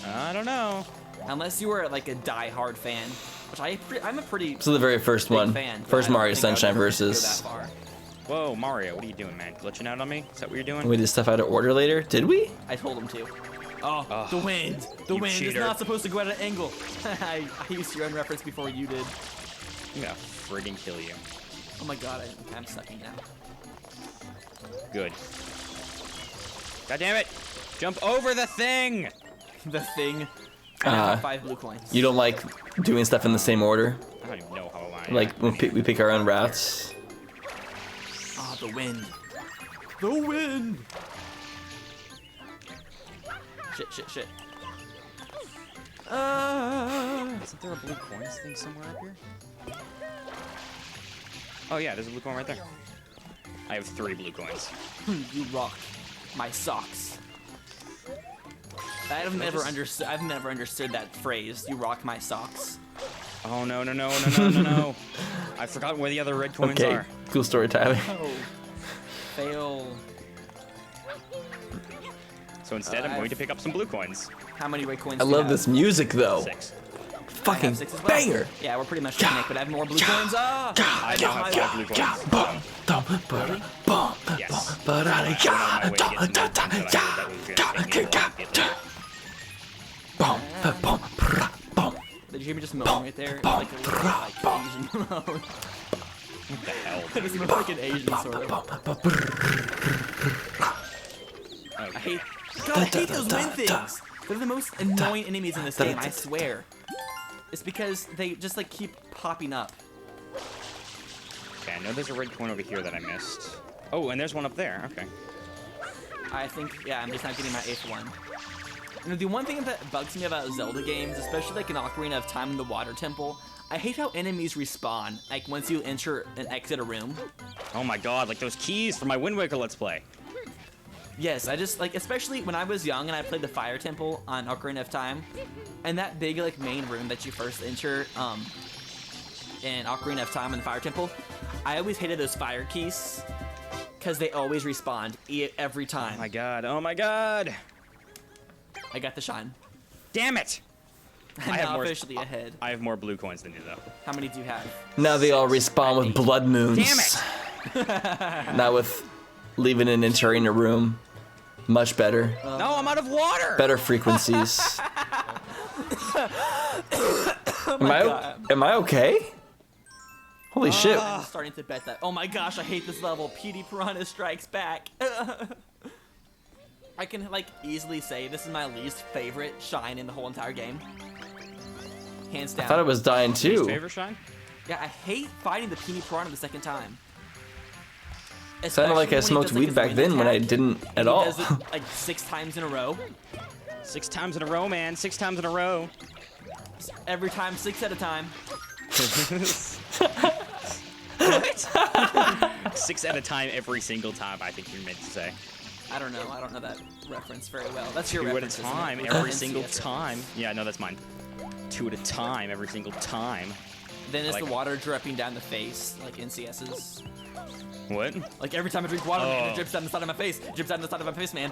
I don't know. unless you are like a die-hard fan, which I'm a pretty So the very first big one, fan. but first I don't Mario think I would Sunshine ever go versus. that far. Whoa, Mario, what are you doing, man? Glitching out on me? Is that what you're doing? We did stuff out of order later. Did we? I told him to. Oh, the wind! The you wind is cheater. not supposed to go at an angle. I used your own reference before you did. I'm gonna friggin' kill you. Oh my god, I'm sucking now. Good. God damn it! Jump over the thing! The thing. I now have 5 blue coins. You don't like doing stuff in the same order? I don't even know how I Like when we pick our own routes? Oh, the wind. The wind! Shit. Isn't there a blue coins thing somewhere up here? Oh yeah, there's a blue coin right there. I have 3 blue coins. You rock my socks. I've never understood that phrase. You rock my socks. Oh no. I've forgotten where the other red coins Okay, are. cool story, Tyler. Oh, fail. So instead, I'm going to pick up some blue coins. How many red coins? I do you love have? this music though. 6. I have Fucking 6 as well. banger. Yeah, we're pretty much connected, but I have more blue coins. Ah! I now have 5 blue coins. Boom, boom, boom, boom, Yes. boom, I'm on my way to get some blue coins that I heard that was gonna take me a while to get later. boom, boom. Did you hear me just moan right there? Like a little like Asian moan. What the hell? I just moan like an Asian sort of. I hate. God, I hate those wind things. They're the most annoying enemies in this game. I swear. It's because they just like keep popping up. Okay, I know there's a red coin over here that I missed. Oh, and there's one up there. Okay. I think, yeah, I'm just not getting my 8th one. You know, the one thing that bugs me about Zelda games, especially like in Ocarina of Time in the Water Temple, I hate how enemies respawn, like once you enter and exit a room. Oh my god, like those keys for my Wind Waker Let's Play. Yes, I just, like, especially when I was young and I played the Fire Temple on Ocarina of Time, and that big, like, main room that you first enter, in Ocarina of Time in the Fire Temple, I always hated those fire keys, because they always respawned every time. Oh my god. I got the shine. Damn it! I'm I have now more- officially ahead. I have more blue coins than you, though. How many do you have? Now they all respawn with blood moons. Damn it! Not with leaving and entering a room. Much better. No, I'm out of water! Better frequencies. Am I okay? Holy shit. I'm starting to bet that. Oh my gosh, I hate this level. PD Piranha Strikes Back. I can, like, easily say this is my least favorite shine in the whole entire game. Hands down. I thought it was dying Least too. favorite shine? Yeah, I hate fighting the Peony Piranha the second time. Sounded like I Especially when he smoked does, like, weed his back wind then when I attack, didn't and at he all. does it, like 6 times in a row. 6 times in a row, man. 6 times in a row. Every time, 6 at a time. What? 6 at a time every single time, I think you meant to say. I don't know that reference very well. That's your 2 at a reference, isn't it? time With every the single NCS time. Yeah, no, that's mine. 2 at a time every single time. Then is like the it. water dripping down the face, like NCS's. What? Like every time I drink water, Oh. it drips down the side of my face. Drips down the side of my face, man.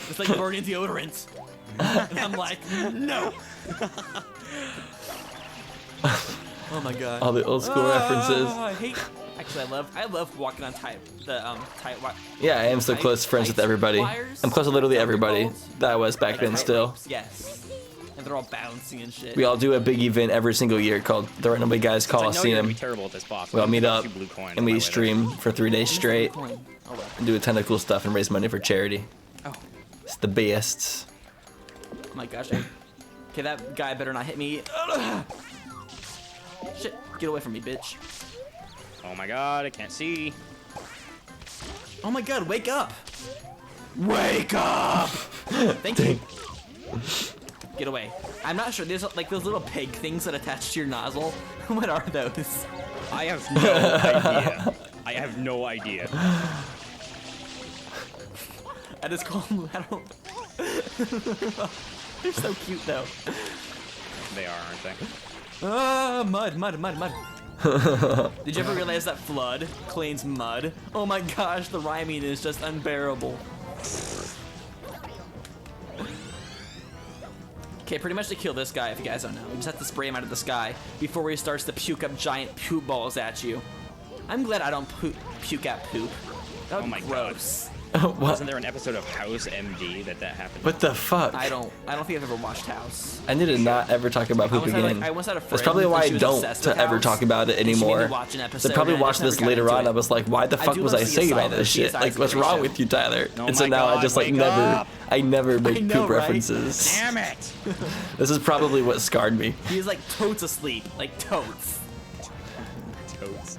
It's like burning deodorant. And I'm like, no. Oh my god. All the old school references. I hate. Actually, I love walking on tight wire. Yeah, I am so close friends with everybody. I'm close to literally everybody that I was back then still. Yes. And they're all bouncing and shit. We all do a big event every single year called the Randomly Guys I know you're gonna Coliseum. be terrible at this boss. We all meet up 2 blue coins and on my we way stream for 3 days straight Oh well. and do a ton of cool stuff and raise money for charity. Oh. It's the best. Oh my gosh. Okay, that guy better not hit me. Shit, get away from me, bitch. there. Oh my god, I can't see. Oh my god, wake up! Wake up! Thank you. Get away. I'm not sure. There's like those little pig things that attach to your nozzle. What are those? I have no idea. I have no idea. I just call them. I don't. They're so cute though. They are, aren't they? Ah, mud. Did you ever realize that flood cleans mud? Oh my gosh, the rhyming is just unbearable. Okay, pretty much to kill this guy, if you guys don't know, you just have to spray him out of the sky before he starts to puke up giant poop balls at you. I'm glad I don't puke out poop. That would Oh my be God. gross. What? Wasn't there an episode of House MD that happened? What the fuck? I don't think I've ever watched House. I need to not ever talk about poop again. I once had a friend That's probably why and I she was don't obsessed to with ever House, talk about it and she made me anymore. watch an I episode, probably and I watched just this never got later into on. it. I was like, why the I fuck do was love I saying CSI all though. this shit? CSI Like, is a what's great wrong show. with you, Tyler? Oh And so my now I God, just like wake never, up. I never make know, poop right? references. Damn it! This is probably what scarred me. He's like totes asleep, like totes. Toads.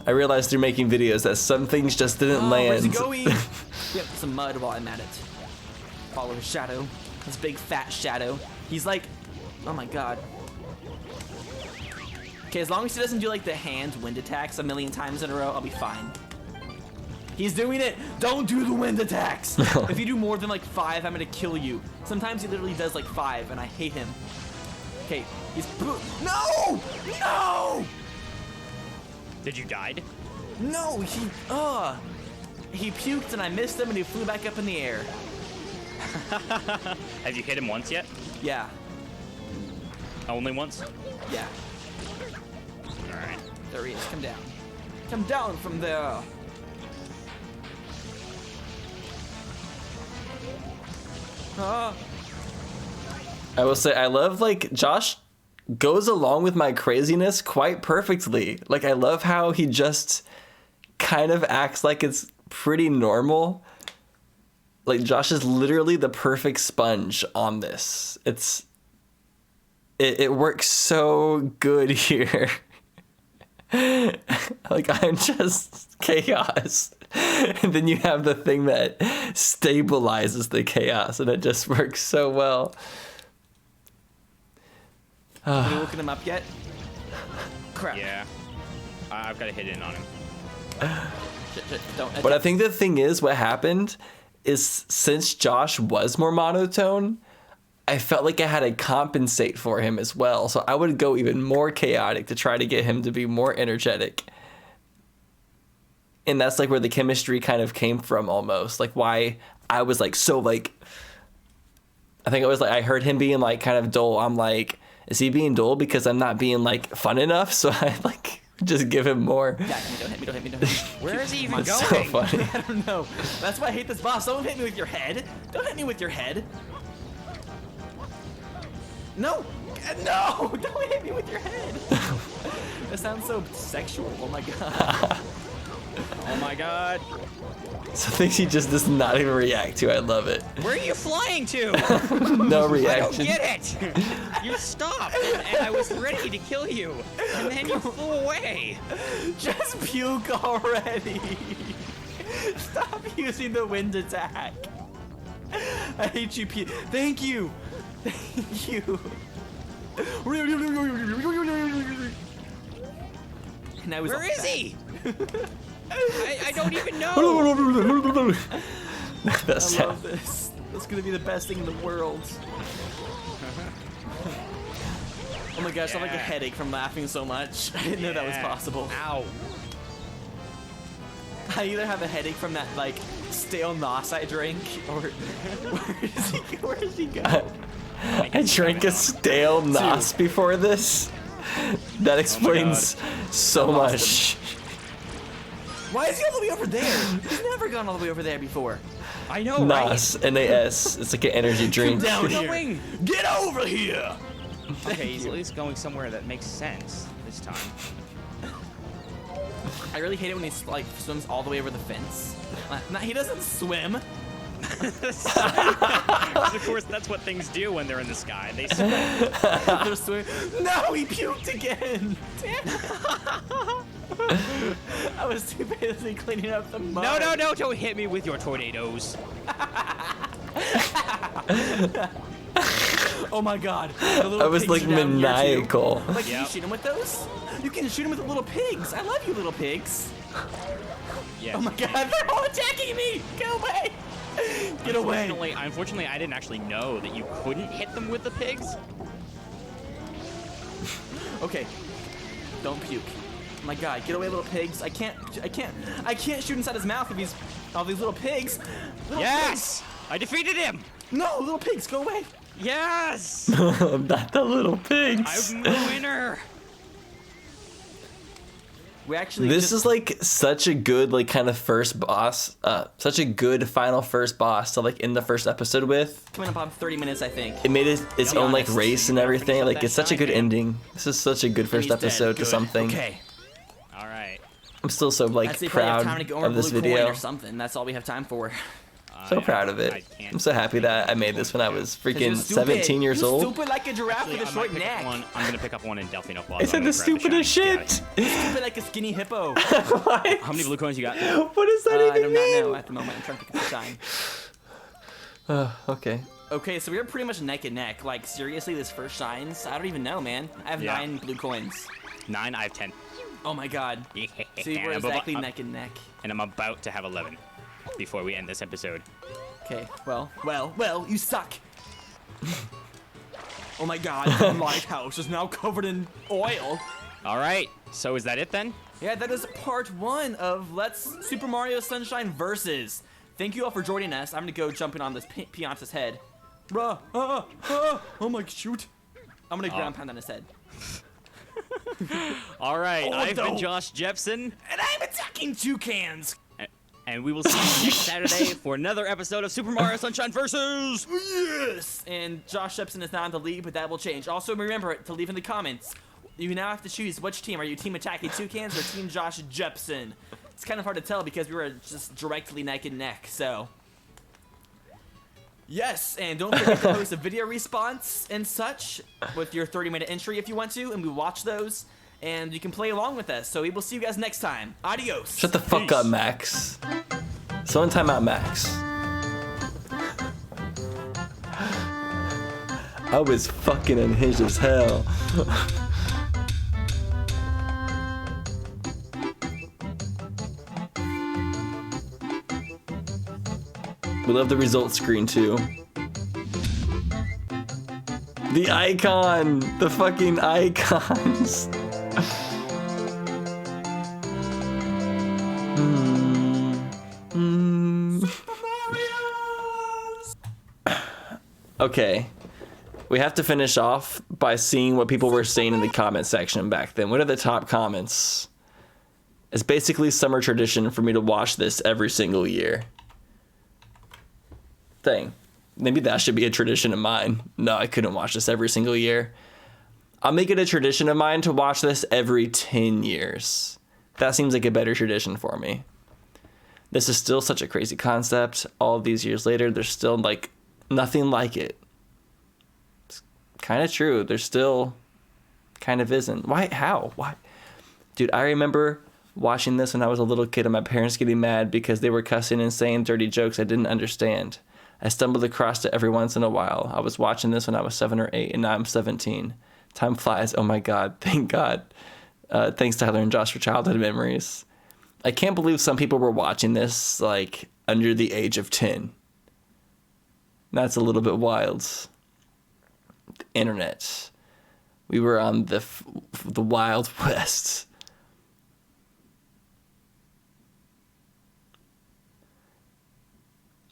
I realized through making videos that some things just didn't land. Where's he going? Yep, some mud while I'm at it. Follow his shadow. His big fat shadow. He's like, oh my god. Okay, as long as he doesn't do like the hand wind attacks a million times in a row, I'll be fine. He's doing it! Don't do the wind attacks! If you do more than like 5, I'm gonna kill you. Sometimes he literally does like 5, and I hate him. Okay, he's No! No! Did you die? No, he puked and I missed him and he flew back up in the air. Have you hit him once yet? Yeah, Only once? yeah. Alright. There he is. Come down. Come down from there. Ah. I will say I love like Josh goes along with my craziness quite perfectly. Like I love how he just kind of acts like it's pretty normal. Like Josh is literally the perfect sponge on this. It works so good here. Like I'm just chaos. And then you have the thing that stabilizes the chaos and it just works so well. Have you woken him up yet? Crap. Yeah. I've got to hit in on him. Shit, don't. But I think the thing is, what happened is since Josh was more monotone, I felt like I had to compensate for him as well. So I would go even more chaotic to try to get him to be more energetic. And that's like where the chemistry kind of came from almost. Like why I was like so like, I think it was like I heard him being like kind of dull. I'm like, is he being dull because I'm not being like fun enough? So I like just give him more. Don't hit me, don't hit me, don't hit me. Where is he even It's going? so funny. I don't know. That's why I hate this boss. Don't hit me with your head. Don't hit me with your head. No! No! Don't hit me with your head! That sounds so sexual. Oh my god. Oh my god. Some things he just does not even react to. I love it. Where are you flying to? No I don't reaction. get it. You stopped, and I was ready to kill you, and then you flew away. Just puke already. Stop using the wind attack. I hate you, puke. Thank you. Thank you. And I was Where all is fat. he? I don't even know. Best I love this. That's gonna be the best thing in the world. Oh my gosh, I have like a Yeah. headache from laughing so much. I didn't know that was Yeah. possible. Ow. I either have a headache from that like stale nos I drink, or where does he go? I drank a stale nos before this. That explains so much. Why is he all the way over there? He's never gone all the way over there before. I know, right? Nos, N-A-S. It's like an energy drink. Down Where's the here. wing? Get over here! Okay, he's at least going somewhere that makes sense this time. I really hate it when he like swims all the way over the fence. He doesn't swim. Of course, that's what things do when they're in the sky. They swim. They're swimming. No, he puked again. Damn it. I was too busy cleaning up the mud. No, don't hit me with your tornadoes. Oh my god. The little I was pigs like are down here, too. maniacal. Like, can you Yep. shoot him with those? You can shoot him with the little pigs. I love you, little pigs. Yes. Oh my god, they're all attacking me! Get away! Get away! Unfortunately, I didn't actually know that you couldn't hit them with the pigs. Okay. Don't puke. Oh my god, get away, little pigs. I can't shoot inside his mouth if he's all these little pigs. Little Yes! I defeated him! pigs. No, little pigs, go away. Yes! Not the little pigs. I'm the winner! We actually This is like such a good like kind of first boss, such a good final first boss to like end the first episode with. coming up on 30 minutes, I think. It made it its own like honest. race and everything. Like it's such a good ending. This is such a good first He's dead. episode to Good. something. Okay. All right. I'm still so like That's proud time to proud go over of this blue coin video. or something. That's all we have time for. So proud of I it. can't I'm so happy that I made this when I was 'Cause you're freaking stupid. 17 years You're old. Stupid like a giraffe Actually, with a I short might pick up neck. one. I'm gonna pick up one in Delphino Plaza. I said the stupidest shit. Stupid like a skinny hippo. How many blue coins you got? What does that I even do not mean? know at the moment. I'm trying to pick up the shine. Okay. Okay, so we are pretty much neck and neck. Like, seriously, this first shines? I don't even know, man. I have Yeah. 9 blue coins. 9, I have 10. Oh my god. See, we're And exactly neck and neck. And I'm about to have 11 before we end this episode. Okay, well, you suck. Oh my god, the lighthouse is now covered in oil. All right. So is that it then? Yeah, that is part 1 of Let's Super Mario Sunshine Versus. Thank you all for joining us. I'm gonna go jumping on this Pianta's head. Bruh, oh my, shoot. I'm gonna ground pound on his head. All right. Oh, I've been no. Josh Jepson, And I'm attacking toucans. and we will see you next Saturday for another episode of Super Mario Sunshine Versus. Yes! And JoshJepson is not in the lead, but that will change. Also, remember to leave in the comments. You now have to choose which team. Are you Team Attacking Toucans or Team JoshJepson? It's kind of hard to tell because we were just directly neck and neck, so. Yes, and don't forget to post a video response and such with your 30-minute entry if you want to, and we watch those. And you can play along with us. So we will see you guys next time. Adios. Shut the fuck up, Max. Someone time out, Max. I was fucking unhinged as hell. We love the results screen too. The icon! The fucking icons! Okay. We have to finish off by seeing what people were saying in the comment section back then. What are the top comments? It's basically summer tradition for me to watch this every single year. Thing. Maybe that should be a tradition of mine. No, I couldn't watch this every single year. I'll make it a tradition of mine to watch this every 10 years. That seems like a better tradition for me. This is still such a crazy concept. All of these years later, there's still like nothing like it. It's kind of true. There's still kind of isn't. Why? How? Why? Dude, I remember watching this when I was a little kid and my parents getting mad because they were cussing and saying dirty jokes I didn't understand. I stumbled across it every once in a while. I was watching this when I was 7 or 8 and now I'm 17. Time flies. Oh my God. Thank God. Thanks Tyler and Josh for childhood memories. I can't believe some people were watching this like under the age of 10. That's a little bit wild. The internet. We were on the Wild West.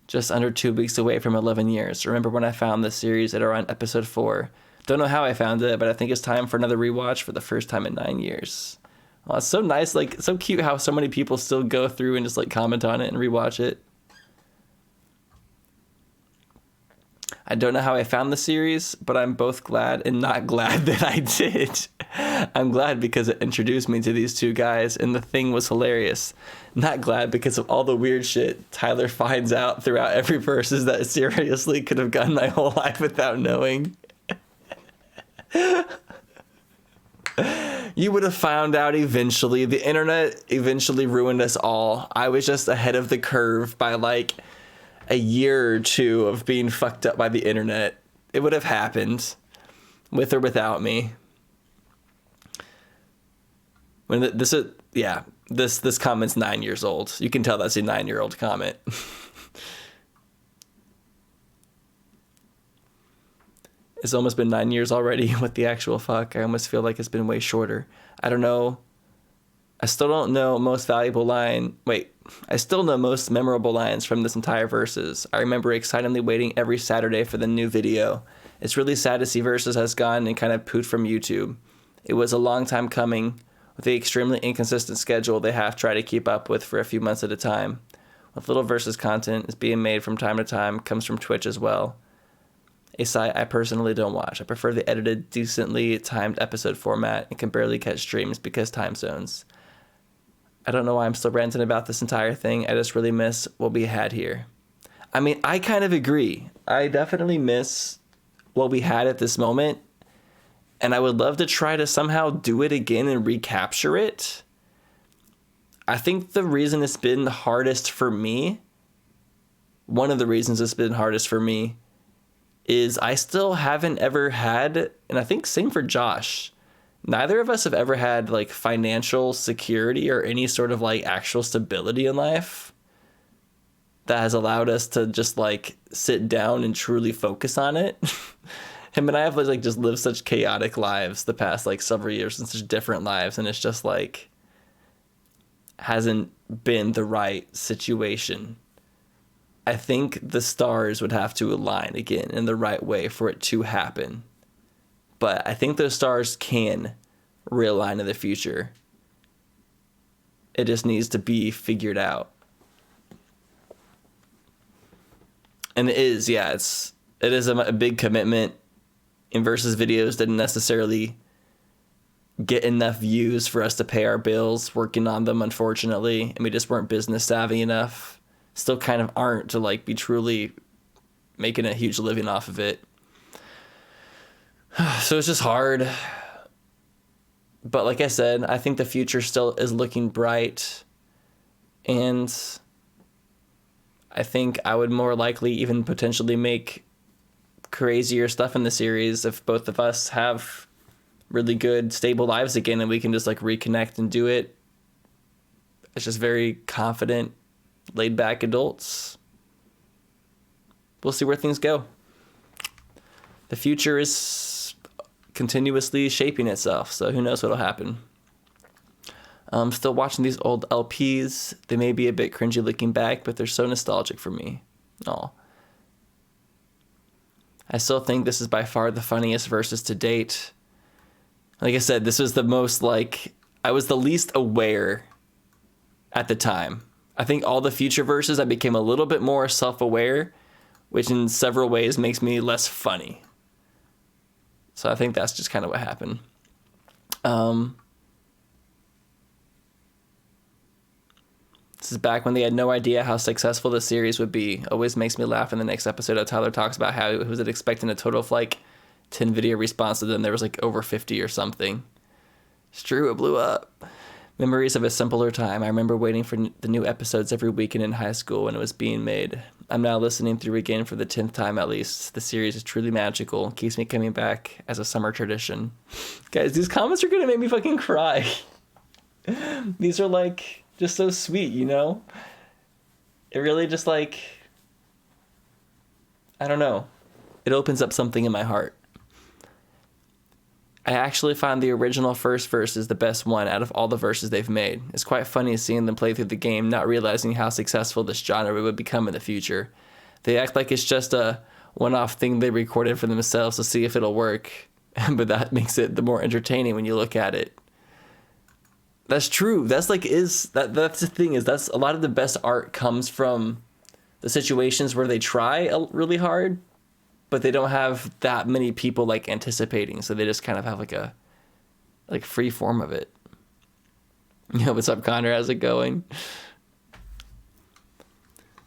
Just under 2 weeks away from 11 years. Remember when I found this series at around episode 4. Don't know how I found it, but I think it's time for another rewatch for the first time in 9 years. Oh, it's so nice, like, so cute how so many people still go through and just, like, comment on it and rewatch it. I don't know how I found the series, but I'm both glad and not glad that I did. I'm glad because it introduced me to these two guys, and the thing was hilarious. Not glad because of all the weird shit Tyler finds out throughout every versus that seriously could have gone my whole life without knowing. You would have found out eventually. The internet eventually ruined us all. I was just ahead of the curve by like a year or two of being fucked up by the internet. It would have happened with or without me. When this comment's 9 years old. You can tell that's a 9-year-old comment. It's almost been 9 years already. What the actual fuck? I almost feel like it's been way shorter. I don't know. I still don't know most valuable line. Wait, I still know most memorable lines from this entire Versus. I remember excitedly waiting every Saturday for the new video. It's really sad to see Versus has gone and kind of pooed from YouTube. It was a long time coming. With the extremely inconsistent schedule they have tried to keep up with for a few months at a time. With little Versus content is being made from time to time, comes from Twitch as well. A site I personally don't watch. I prefer the edited, decently timed episode format and can barely catch streams because time zones. I don't know why I'm still ranting about this entire thing. I just really miss what we had here. I mean, I kind of agree. I definitely miss what we had at this moment. And I would love to try to somehow do it again and recapture it. I think the reason it's been the hardest for me, one of the reasons it's been hardest for me, is I still haven't ever had, and I think same for Josh, neither of us have ever had like financial security or any sort of like actual stability in life that has allowed us to just like sit down and truly focus on it. Him and I have like just lived such chaotic lives the past like several years and such different lives, and it's just like hasn't been the right situation. I think the stars would have to align again in the right way for it to happen. But I think those stars can realign in the future. It just needs to be figured out. And it is a big commitment. In Versus videos didn't necessarily get enough views for us to pay our bills working on them, unfortunately. And we just weren't business savvy enough. Still kind of aren't to like be truly making a huge living off of it. So it's just hard. But like I said, I think the future still is looking bright. And I think I would more likely even potentially make crazier stuff in the series if both of us have really good, stable lives again and we can just like reconnect and do it. It's just very confident, laid back adults. We'll see where things go. The future is continuously shaping itself, so who knows what'll happen. I'm still watching these old LPs. They may be a bit cringy looking back, but they're so nostalgic for me. Aw. I still think this is by far the funniest Versus to date. Like I said, this was the most like, I was the least aware at the time. I think all the future Versus I became a little bit more self-aware, which in several ways makes me less funny. So I think that's just kind of what happened. This is back when they had no idea how successful the series would be. Always makes me laugh in the next episode. Tyler talks about how he was expecting a total of like 10 video responses, then there was like over 50 or something. It's true, it blew up. Memories of a simpler time. I remember waiting for the new episodes every weekend in high school when it was being made. I'm now listening through again for the 10th time at least. The series is truly magical. Keeps me coming back as a summer tradition. Guys, these comments are gonna make me fucking cry. These are like just so sweet, you know? It really just like, I don't know. It opens up something in my heart. I actually find the original first verse is the best one out of all the verses they've made. It's quite funny seeing them play through the game, not realizing how successful this genre would become in the future. They act like it's just a one-off thing they recorded for themselves to see if it'll work, but that makes it the more entertaining when you look at it. That's true. That's the thing, is that's a lot of the best art comes from the situations where they try really hard, but they don't have that many people like anticipating, so they just kind of have like a free form of it. Yo, what's up, Connor? How's it going?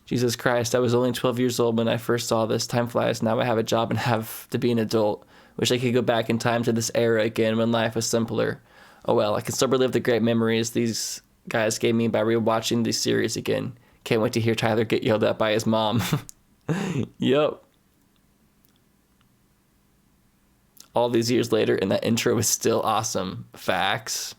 Jesus Christ, I was only 12 years old when I first saw this. Time flies. Now I have a job and have to be an adult. Wish I could go back in time to this era again when life was simpler. Oh well, I can still relive the great memories these guys gave me by rewatching the series again. Can't wait to hear Tyler get yelled at by his mom. Yup. All these years later, and that intro is still awesome. Facts.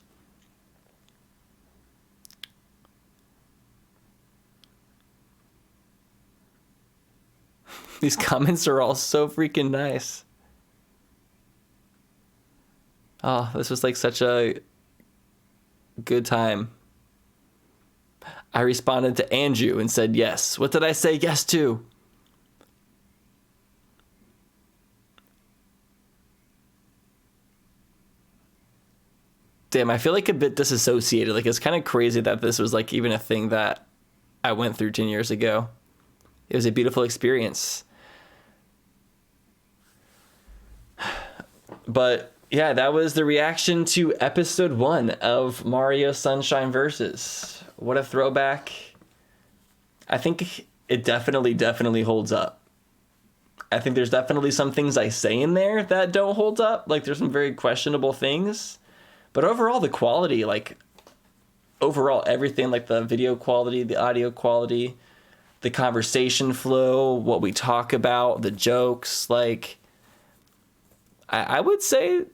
These comments are all so freaking nice. Oh, this was like such a good time. I responded to Andrew and said yes. What did I say yes to? Damn, I feel like a bit disassociated. Like, it's kind of crazy that this was like even a thing that I went through 10 years ago. It was a beautiful experience. But yeah, that was the reaction to episode 1 of Mario Sunshine Versus. What a throwback. I think it definitely holds up. I think there's definitely some things I say in there that don't hold up. Like, there's some very questionable things. But overall, the quality, like, overall everything, like the video quality, the audio quality, the conversation flow, what we talk about, the jokes, like, I would say,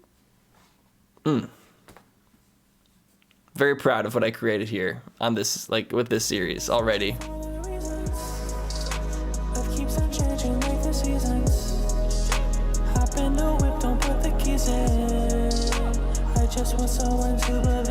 very proud of what I created here on this, like, with this series already. Just want someone to believe.